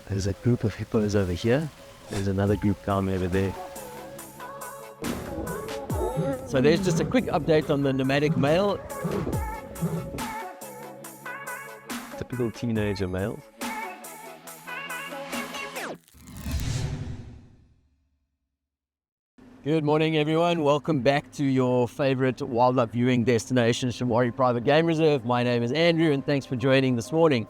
There's a group of hippos over here. There's another group down over there. So there's just a quick update on the nomadic male. Typical teenager male. Good morning, everyone. Welcome back to your favorite wildlife viewing destination, Shamwari Private Game Reserve. My name is Andrew, and thanks for joining this morning.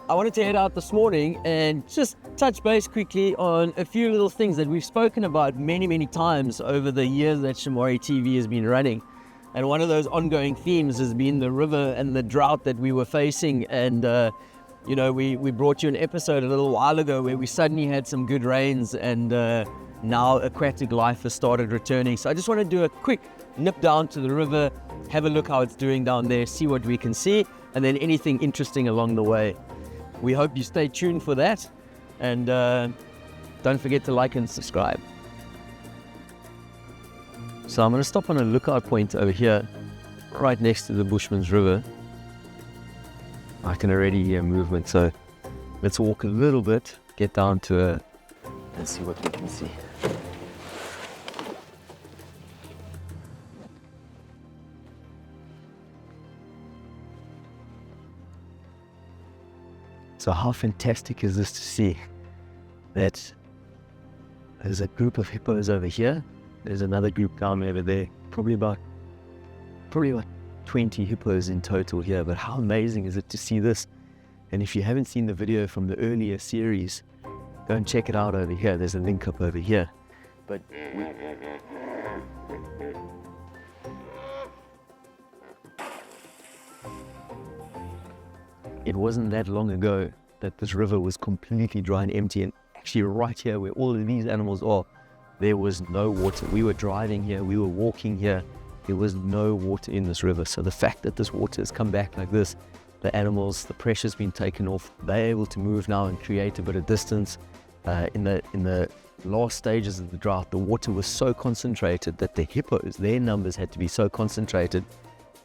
I wanted to head out this morning and just touch base quickly on a few little things that we've spoken about many times over the years that Shamwari TV has been running. And one of those ongoing themes has been the river and the drought that we were facing. And, we brought you an episode a little while ago where we suddenly had some good rains, and now aquatic life has started returning. So I just want to do a quick nip down to the river, have a look how it's doing down there, see what we can see, and then anything interesting along the way. We hope you stay tuned for that, and don't forget to like and subscribe. So I'm going to stop on a lookout point over here, right next to the Bushman's River. I can already hear movement, so let's walk a little bit, get down to it, and see what we can see. So how fantastic is this to see that there's a group of hippos over here, there's another group down over there, probably about 20 hippos in total here. But how amazing is it to see this? And if you haven't seen the video from the earlier series, go and check it out over here. There's a link up over here. But it wasn't that long ago that this river was completely dry and empty, and actually right here where all of these animals are, there was no water. We were driving here, we were walking here, there was no water in this river. So the fact that this water has come back like this, the animals, the pressure's been taken off, they're able to move now and create a bit of distance. In the last stages of the drought, the water was so concentrated that the hippos, their numbers had to be so concentrated,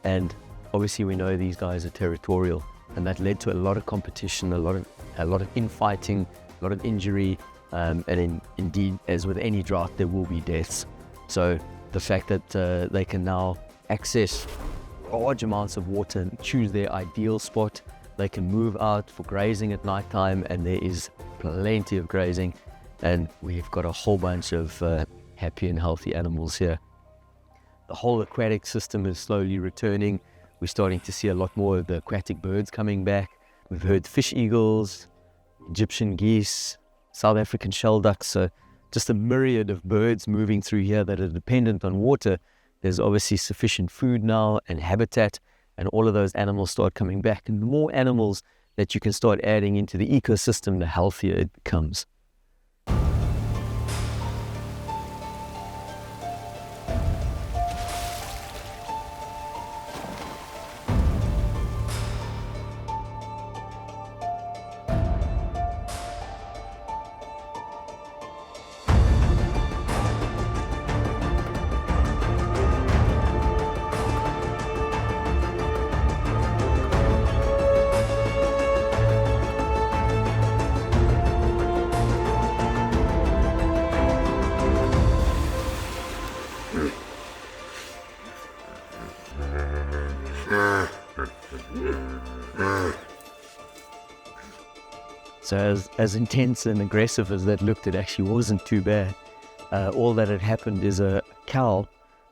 and obviously we know these guys are territorial, and that led to a lot of competition, a lot of infighting, a lot of injury, and indeed, as with any drought, there will be deaths. So the fact that they can now access large amounts of water and choose their ideal spot, they can move out for grazing at night time, and there is plenty of grazing, and we've got a whole bunch of happy and healthy animals here. The whole aquatic system is slowly returning. We're starting to see a lot more of the aquatic birds coming back. We've heard fish eagles, Egyptian geese, South African shell ducks, so just a myriad of birds moving through here that are dependent on water. There's obviously sufficient food now and habitat, and all of those animals start coming back. And the more animals that you can start adding into the ecosystem, the healthier it becomes. So as intense and aggressive as that looked, it actually wasn't too bad. All that had happened is a cow,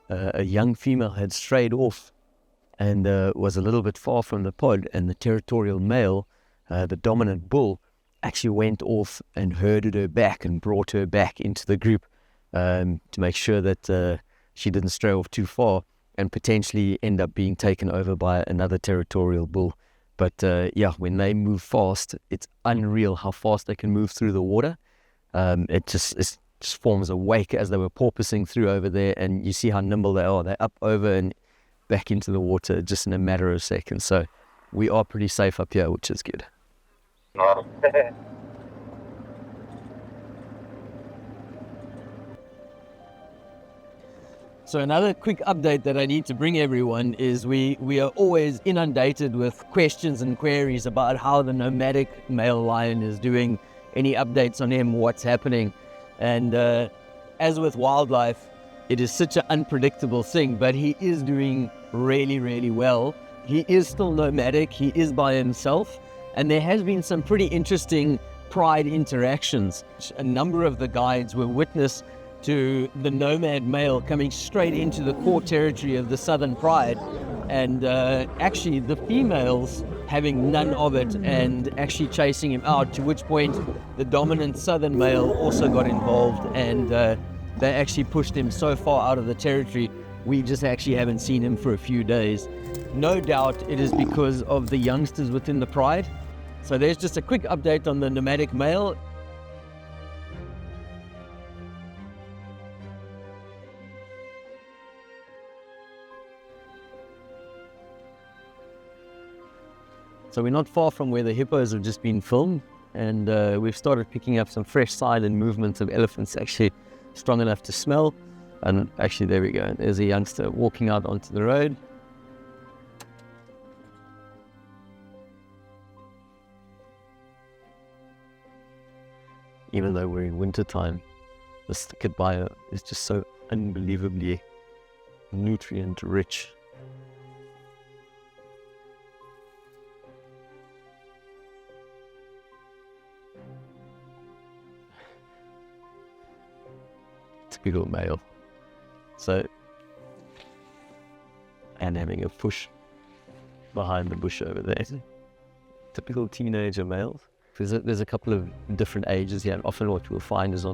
a young female, had strayed off and was a little bit far from the pod, and the territorial male, the dominant bull, actually went off and herded her back and brought her back into the group to make sure that she didn't stray off too far and potentially end up being taken over by another territorial bull. But when they move fast, it's unreal how fast they can move through the water. It just forms a wake as they were porpoising through over there, and you see how nimble they are. They're up over and back into the water just in a matter of seconds. So we are pretty safe up here, which is good. So another quick update that I need to bring everyone is we are always inundated with questions and queries about how the nomadic male lion is doing, any updates on him, what's happening. And as with wildlife, it is such an unpredictable thing, but he is doing really, really well. He is still nomadic, he is by himself, and there has been some pretty interesting pride interactions. A number of the guides were witness to the nomad male coming straight into the core territory of the southern pride, and actually the females having none of it and actually chasing him out, to which point the dominant southern male also got involved, and they actually pushed him so far out of the territory we just actually haven't seen him for a few days. No doubt it is because of the youngsters within the pride. So there's just a quick update on the nomadic male. So we're not far from where the hippos have just been filmed, and we've started picking up some fresh silent movements of elephants actually strong enough to smell. And actually, there we go, there's a youngster walking out onto the road. Even though we're in winter time, this thicket bio is just so unbelievably nutrient rich. Typical male. So, and having a push behind the bush over there. Typical teenager males. There's a couple of different ages here, and often what you'll find is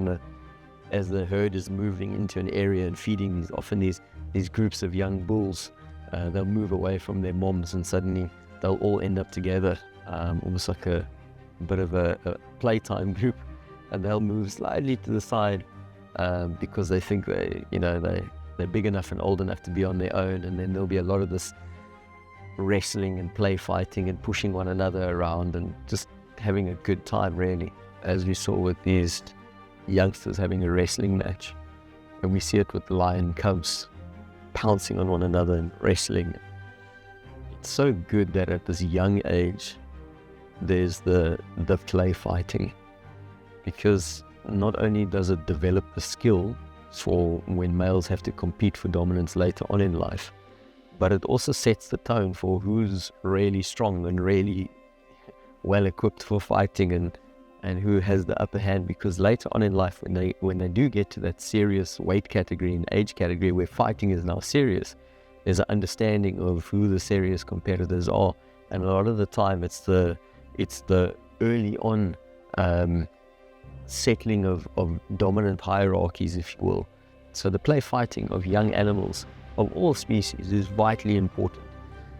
as the herd is moving into an area and feeding these groups of young bulls, they'll move away from their moms, and suddenly they'll all end up together, almost like a bit of a playtime group, and they'll move slightly to the side because they think they're big enough and old enough to be on their own, and then there'll be a lot of this wrestling and play fighting and pushing one another around and just having a good time, really, as we saw with these youngsters having a wrestling match. And we see it with the lion cubs pouncing on one another and wrestling. It's so good that at this young age there's the play fighting, because not only does it develop the skill for when males have to compete for dominance later on in life, but it also sets the tone for who's really strong and really well equipped for fighting, and who has the upper hand, because later on in life, when they do get to that serious weight category and age category where fighting is now serious, there's an understanding of who the serious competitors are, and a lot of the time it's the early on settling of dominant hierarchies, if you will. So the play fighting of young animals of all species is vitally important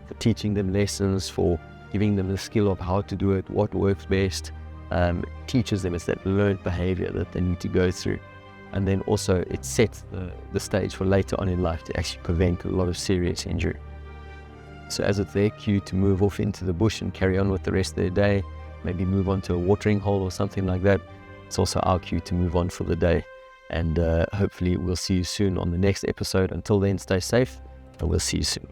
for teaching them lessons, for giving them the skill of how to do it, what works best, teaches them. It's that learned behavior that they need to go through. And then also it sets the stage for later on in life to actually prevent a lot of serious injury. So as it's their cue to move off into the bush and carry on with the rest of their day, maybe move on to a watering hole or something like that, it's also our cue to move on for the day. And hopefully we'll see you soon on the next episode. Until then, stay safe, and we'll see you soon.